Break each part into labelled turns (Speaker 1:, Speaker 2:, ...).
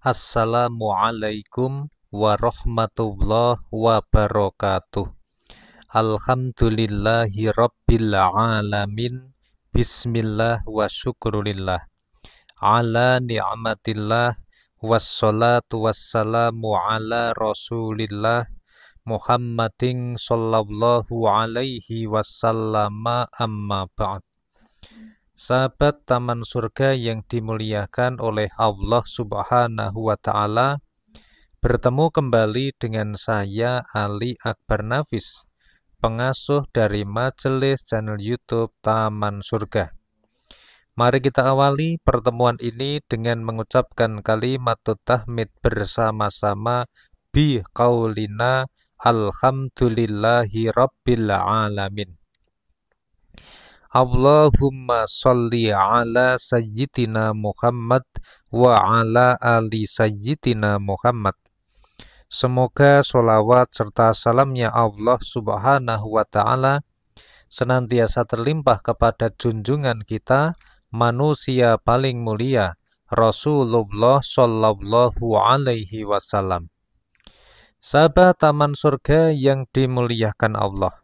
Speaker 1: Assalamualaikum warahmatullahi wabarakatuh. Alhamdulillahi rabbil alamin. Bismillah wa syukrulillah. Ala ni'matillah. Wassalatu wassalamu ala rasulillah Muhammadin sallallahu alaihi wasallam, amma ba'd. Sahabat Taman Surga yang dimuliakan oleh Allah Subhanahu wa Ta'ala, bertemu kembali dengan saya Ali Akbar Nafis, pengasuh dari majelis channel YouTube Taman Surga. Mari kita awali pertemuan ini dengan mengucapkan kalimat tahmid bersama-sama bi qaulina alhamdulillahi rabbil alamin. Allahumma sholli ala sayyidina Muhammad wa ala ali sayyidina Muhammad. Semoga sholawat serta salamnya Allah Subhanahu wa Ta'ala senantiasa terlimpah kepada junjungan kita, manusia paling mulia, Rasulullah Sallallahu Alaihi Wasallam. Sahabat Taman Surga yang dimuliakan Allah,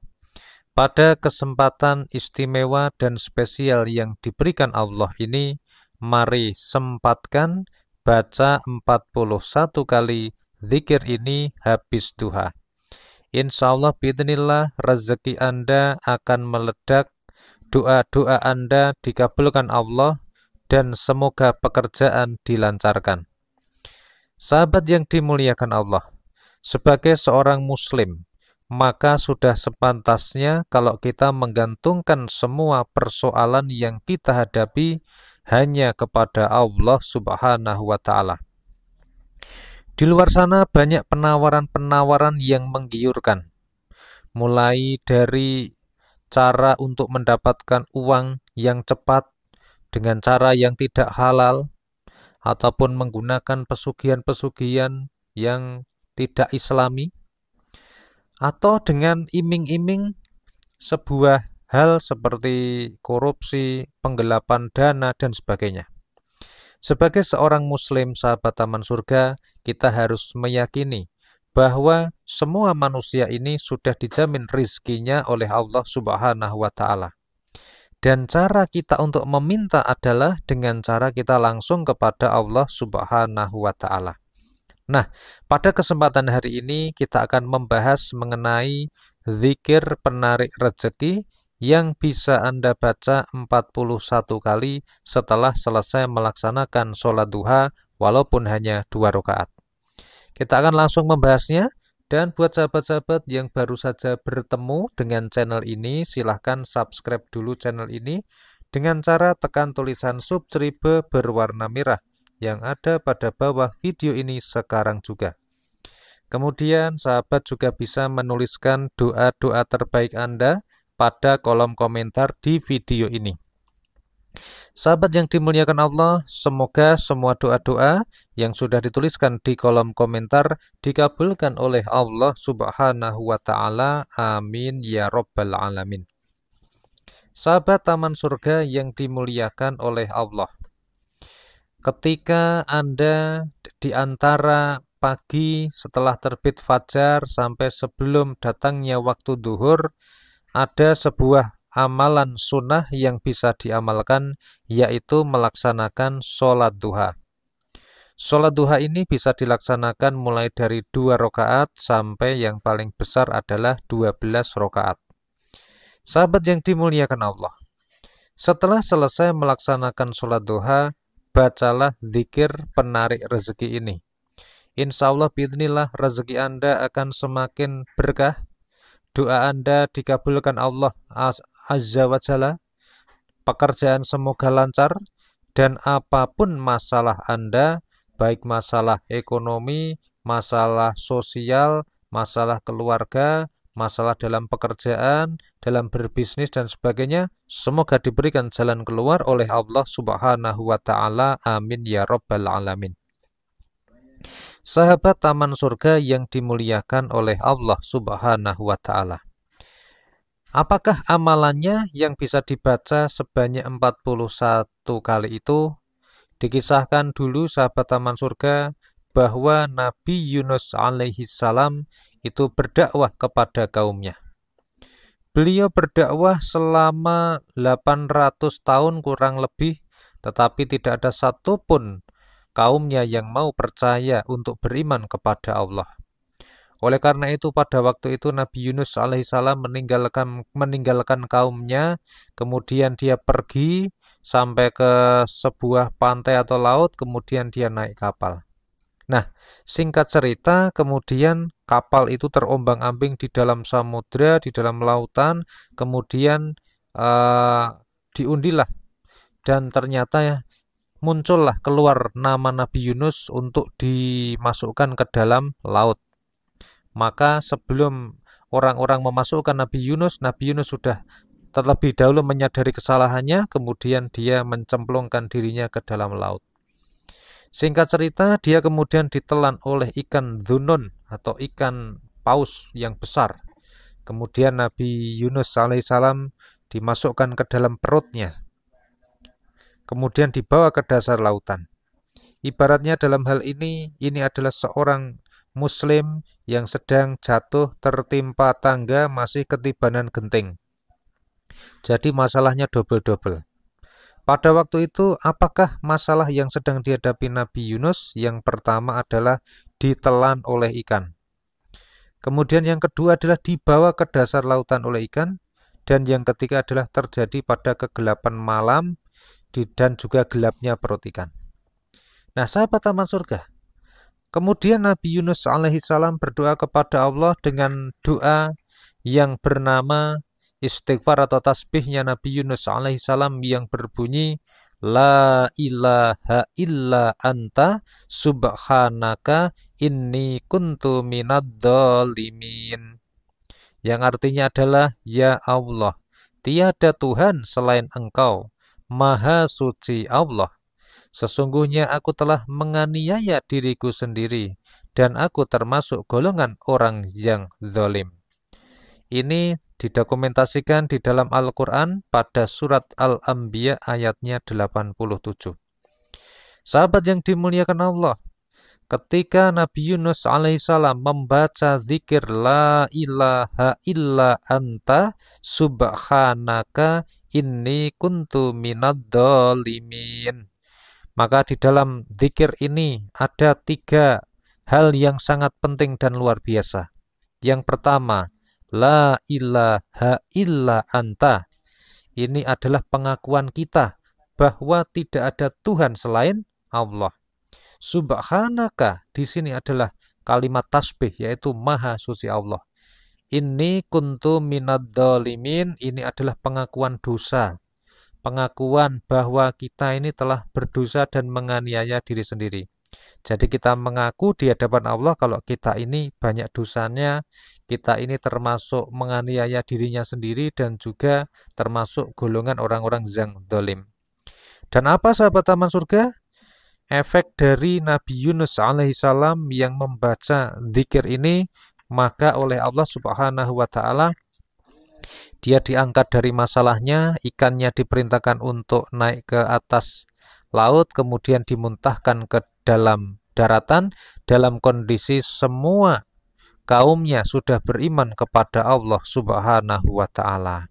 Speaker 1: pada kesempatan istimewa dan spesial yang diberikan Allah ini, mari sempatkan baca 41 kali zikir ini habis duha. Insya Allah biidznillah rezeki Anda akan meledak, doa-doa Anda dikabulkan Allah, dan semoga pekerjaan dilancarkan. Sahabat yang dimuliakan Allah, sebagai seorang muslim, maka sudah sepantasnya kalau kita menggantungkan semua persoalan yang kita hadapi hanya kepada Allah Subhanahu wa Ta'ala. Di luar sana banyak penawaran-penawaran yang menggiurkan, mulai dari cara untuk mendapatkan uang yang cepat dengan cara yang tidak halal, ataupun menggunakan pesugihan-pesugihan yang tidak islami, atau dengan iming-iming sebuah hal seperti korupsi, penggelapan dana, dan sebagainya. Sebagai seorang muslim, sahabat Taman Surga, kita harus meyakini bahwa semua manusia ini sudah dijamin rizkinya oleh Allah Subhanahu wa Ta'ala. Dan cara kita untuk meminta adalah dengan cara kita langsung kepada Allah Subhanahu wa Ta'ala. Nah, pada kesempatan hari ini kita akan membahas mengenai zikir penarik rezeki yang bisa Anda baca 41 kali setelah selesai melaksanakan sholat duha walaupun hanya 2 rakaat. Kita akan langsung membahasnya, dan buat sahabat-sahabat yang baru saja bertemu dengan channel ini, silahkan subscribe dulu channel ini dengan cara tekan tulisan subscribe berwarna merah yang ada pada bawah video ini sekarang juga. Kemudian sahabat juga bisa menuliskan doa-doa terbaik Anda pada kolom komentar di video ini. Sahabat yang dimuliakan Allah, semoga semua doa-doa yang sudah dituliskan di kolom komentar dikabulkan oleh Allah Subhanahu wa Ta'ala. Amin ya rabbal alamin. Sahabat Taman Surga yang dimuliakan oleh Allah, ketika Anda di antara pagi setelah terbit fajar sampai sebelum datangnya waktu duhur, ada sebuah amalan sunnah yang bisa diamalkan, yaitu melaksanakan sholat duha. Sholat duha ini bisa dilaksanakan mulai dari 2 rakaat sampai yang paling besar adalah 12 rakaat. Sahabat yang dimuliakan Allah, setelah selesai melaksanakan sholat duha, bacalah zikir penarik rezeki ini. Insya Allah biidznillah rezeki Anda akan semakin berkah, doa Anda dikabulkan Allah Azza wa Jalla, pekerjaan semoga lancar, dan apapun masalah Anda, baik masalah ekonomi, masalah sosial, masalah keluarga, masalah dalam pekerjaan, dalam berbisnis, dan sebagainya, semoga diberikan jalan keluar oleh Allah Subhanahu wa Ta'ala. Amin ya rabbal alamin. Sahabat Taman Surga yang dimuliakan oleh Allah Subhanahu wa Ta'ala, apakah amalannya yang bisa dibaca sebanyak 41 kali itu? Dikisahkan dulu sahabat Taman Surga, bahwa Nabi Yunus alaihi salam itu berdakwah kepada kaumnya. Beliau berdakwah selama 800 tahun kurang lebih, tetapi tidak ada satupun kaumnya yang mau percaya untuk beriman kepada Allah. Oleh karena itu pada waktu itu Nabi Yunus alaihissalam meninggalkan kaumnya, kemudian dia pergi sampai ke sebuah pantai atau laut, kemudian dia naik kapal. Nah, singkat cerita, kemudian kapal itu terombang-ambing di dalam samudra, di dalam lautan, kemudian diundilah dan ternyata muncullah keluar nama Nabi Yunus untuk dimasukkan ke dalam laut. Maka sebelum orang-orang memasukkan Nabi Yunus sudah terlebih dahulu menyadari kesalahannya, kemudian dia mencemplungkan dirinya ke dalam laut. Singkat cerita, dia kemudian ditelan oleh ikan dhunun atau ikan paus yang besar. Kemudian Nabi Yunus alaihissalam dimasukkan ke dalam perutnya. Kemudian dibawa ke dasar lautan. Ibaratnya dalam hal ini adalah seorang Muslim yang sedang jatuh tertimpa tangga masih ketibanan genting. Jadi masalahnya double-double. Pada waktu itu, apakah masalah yang sedang dihadapi Nabi Yunus? Yang pertama adalah ditelan oleh ikan. Kemudian yang kedua adalah dibawa ke dasar lautan oleh ikan. Dan yang ketiga adalah terjadi pada kegelapan malam dan juga gelapnya perut ikan. Nah, sahabat taman surga, kemudian Nabi Yunus alaihissalam berdoa kepada Allah dengan doa yang bernama istighfar atau tasbihnya Nabi Yunus alaihissalam yang berbunyi La ilaha illa anta subhanaka inni kuntu minadh-dhalimin. Yang artinya adalah, Ya Allah, tiada Tuhan selain Engkau, Maha Suci Allah. Sesungguhnya aku telah menganiaya diriku sendiri, dan aku termasuk golongan orang yang zalim. Ini didokumentasikan di dalam Al-Quran pada surat Al-Anbiya ayatnya 87. Sahabat yang dimuliakan Allah, ketika Nabi Yunus alaihissalam membaca zikir La ilaha illa anta subhanaka inni kuntu minadh-dhalimin, maka di dalam zikir ini ada 3 hal yang sangat penting dan luar biasa. Yang pertama, La ilaha illa anta. Ini adalah pengakuan kita bahwa tidak ada Tuhan selain Allah. Subhanaka di sini adalah kalimat tasbih, yaitu Maha Suci Allah. Inni kuntu minadh-dhalimin, ini adalah pengakuan dosa. Pengakuan bahwa kita ini telah berdosa dan menganiaya diri sendiri. Jadi kita mengaku di hadapan Allah kalau kita ini banyak dosanya, kita ini termasuk menganiaya dirinya sendiri dan juga termasuk golongan orang-orang yang zalim. Dan apa sahabat taman surga? Efek dari Nabi Yunus alaihissalam yang membaca zikir ini, maka oleh Allah Subhanahu wa Ta'ala dia diangkat dari masalahnya, ikannya diperintahkan untuk naik ke atas laut, kemudian dimuntahkan ke dalam daratan, dalam kondisi semua kaumnya sudah beriman kepada Allah Subhanahu wa Ta'ala.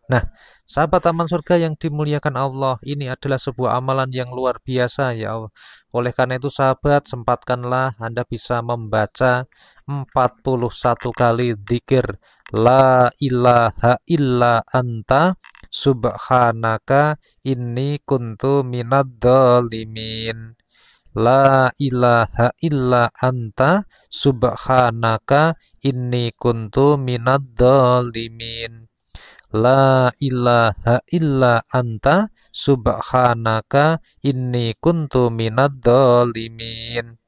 Speaker 1: Nah, sahabat taman surga yang dimuliakan Allah, ini adalah sebuah amalan yang luar biasa ya Allah. Oleh karena itu sahabat, sempatkanlah Anda bisa membaca 41 kali zikir La ilaha illa anta subhanaka inni kuntu minadh-dhalimin. La ilaha illa anta subhanaka inni kuntu minadh-dhalimin. La ilaha illa anta subhanaka inni kuntu minadh-dhalimin.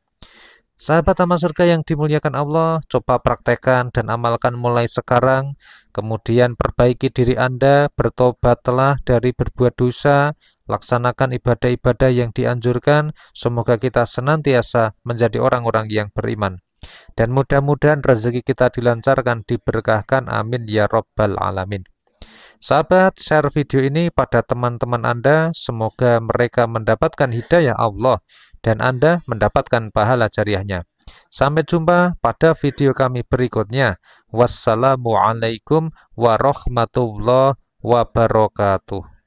Speaker 1: Sahabat taman surga yang dimuliakan Allah, coba praktekkan dan amalkan mulai sekarang. Kemudian perbaiki diri Anda, bertobatlah dari berbuat dosa, laksanakan ibadah-ibadah yang dianjurkan. Semoga kita senantiasa menjadi orang-orang yang beriman. Dan mudah-mudahan rezeki kita dilancarkan, diberkahkan. Amin ya Rabbal Alamin. Sahabat, share video ini pada teman-teman Anda. Semoga mereka mendapatkan hidayah Allah dan Anda mendapatkan pahala jariahnya. Sampai jumpa pada video kami berikutnya. Wassalamualaikum warahmatullahi wabarakatuh.